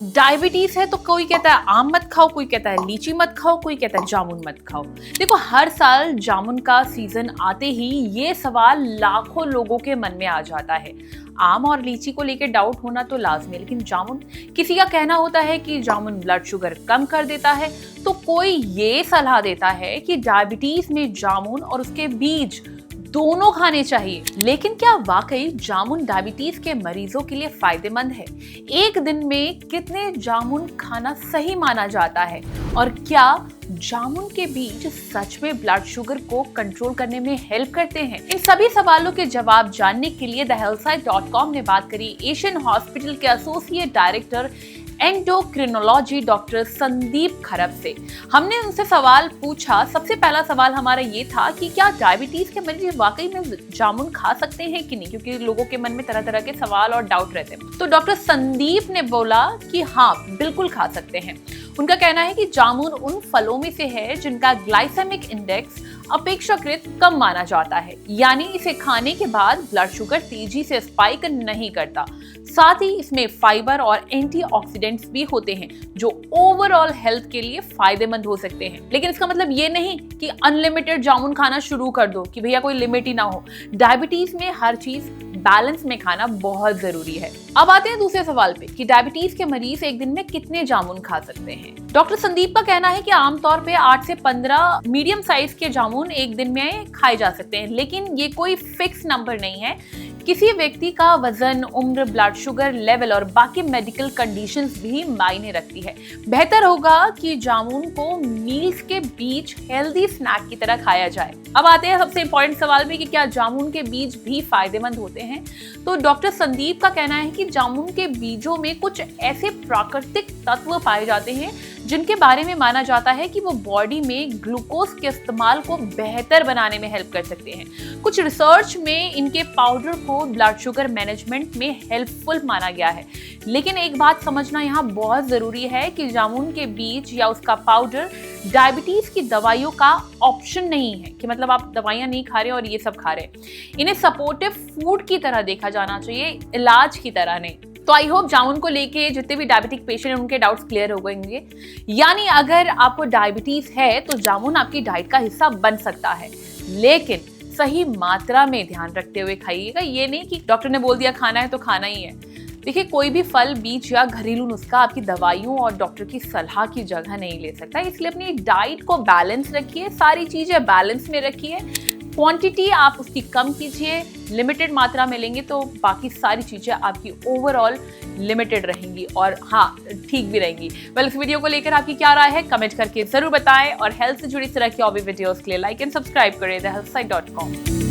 Diabetes है तो कोई कहता है आम मत खाओ, कोई कहता है लीची मत खाओ, कोई कहता है जामुन मत खाओ। देखो, हर साल जामुन का सीजन आते ही ये सवाल लाखों लोगों के मन में आ जाता है। आम और लीची को लेकर डाउट होना तो लाजमी है, लेकिन जामुन, किसी का कहना होता है कि जामुन ब्लड शुगर कम कर देता है, तो कोई ये सलाह देता है कि डायबिटीज में जामुन और उसके बीज दोनों खाने चाहिए। लेकिन क्या वाकई जामुन डायबिटीज के मरीजों के लिए फायदेमंद है? एक दिन में कितने जामुन खाना सही माना जाता है? और क्या जामुन के बीज सच में ब्लड शुगर को कंट्रोल करने में हेल्प करते हैं? इन सभी सवालों के जवाब जानने के लिए thehealthsite.com ने बात करी एशियन हॉस्पिटल के associate director endocrinology doctor Sandeep खरब से। हमने उनसे सवाल पूछा। सबसे पहला सवाल हमारा ये था कि क्या डायबिटीज के मरीज वाकई में जामुन खा सकते हैं कि नहीं, क्योंकि लोगों के मन में तरह तरह के सवाल और डाउट रहते हैं। तो डॉक्टर संदीप ने बोला कि हाँ, बिल्कुल खा सकते हैं। उनका कहना है कि जामुन उन फलों में से है जिनका ग्लाइसेमिक इंडेक्स अपेक्षाकृत कम माना जाता है, यानी इसे खाने के बाद ब्लड शुगर तेजी से स्पाइक नहीं करता। साथ ही इसमें फाइबर और एंटीऑक्सीडेंट्स भी होते हैं जो ओवरऑल हेल्थ के लिए फायदेमंद हो सकते हैं। लेकिन इसका मतलब ये नहीं कि अनलिमिटेड जामुन खाना शुरू कर दो, कि भैया कोई लिमिट ही ना हो। डायबिटीज में हर चीज बैलेंस में खाना बहुत जरूरी है। अब आते हैं दूसरे सवाल पे कि डायबिटीज के मरीज एक दिन में कितने जामुन खा सकते हैं। डॉक्टर संदीप का कहना है कि आमतौर पे 8 से 15 मीडियम साइज के जामुन एक दिन में खाए जा सकते हैं, लेकिन ये कोई फिक्स नंबर नहीं है। किसी व्यक्ति का वजन, उम्र, ब्लड शुगर लेवल और बाकी मेडिकल कंडीशंस भी मायने रखती है। बेहतर होगा कि जामुन को मील्स के बीच हेल्दी स्नैक की तरह खाया जाए। अब आते हैं सबसे इंपॉर्टेंट सवाल में कि क्या जामुन के बीज भी फायदेमंद होते हैं। तो डॉक्टर संदीप का कहना है कि जामुन के बीजों में कुछ ऐसे प्राकृतिक तत्व पाए जाते हैं जिनके बारे में माना जाता है कि वो बॉडी में ग्लूकोज के इस्तेमाल को बेहतर बनाने में हेल्प कर सकते हैं। कुछ रिसर्च में इनके पाउडर को ब्लड शुगर मैनेजमेंट में हेल्पफुल माना गया है। लेकिन एक बात समझना यहाँ बहुत जरूरी है कि जामुन के बीज या उसका पाउडर डायबिटीज की दवाइयों का ऑप्शन नहीं है, कि मतलब आप दवाइयां नहीं खा रहे और ये सब खा रहे। इन्हें सपोर्टिव फूड की तरह देखा जाना चाहिए, इलाज की तरह नहीं। तो आई होप जामुन को लेके जितने भी डायबिटिक पेशेंट हैं उनके डाउट्स क्लियर हो गए होंगे। यानी अगर आपको डायबिटीज है तो जामुन आपकी डाइट का हिस्सा बन सकता है, लेकिन सही मात्रा में ध्यान रखते हुए खाइएगा। ये नहीं कि डॉक्टर ने बोल दिया खाना है तो खाना ही है। देखिए, कोई भी फल, बीज या घरेलू नुस्खा आपकी दवाइयों और डॉक्टर की सलाह की जगह नहीं ले सकता, इसलिए अपनी डाइट को बैलेंस रखिए, सारी चीजें बैलेंस में रखिए। क्वांटिटी आप उसकी कम कीजिए, लिमिटेड मात्रा में लेंगे तो बाकी सारी चीजें आपकी ओवरऑल लिमिटेड रहेंगी और हाँ, ठीक भी रहेंगी। इस वीडियो को लेकर आपकी क्या राय है, कमेंट करके जरूर बताएं। और हेल्थ से जुड़ी इस तरह की और भी वीडियोस के लिए लाइक एंड सब्सक्राइब करें thehealthsite.com।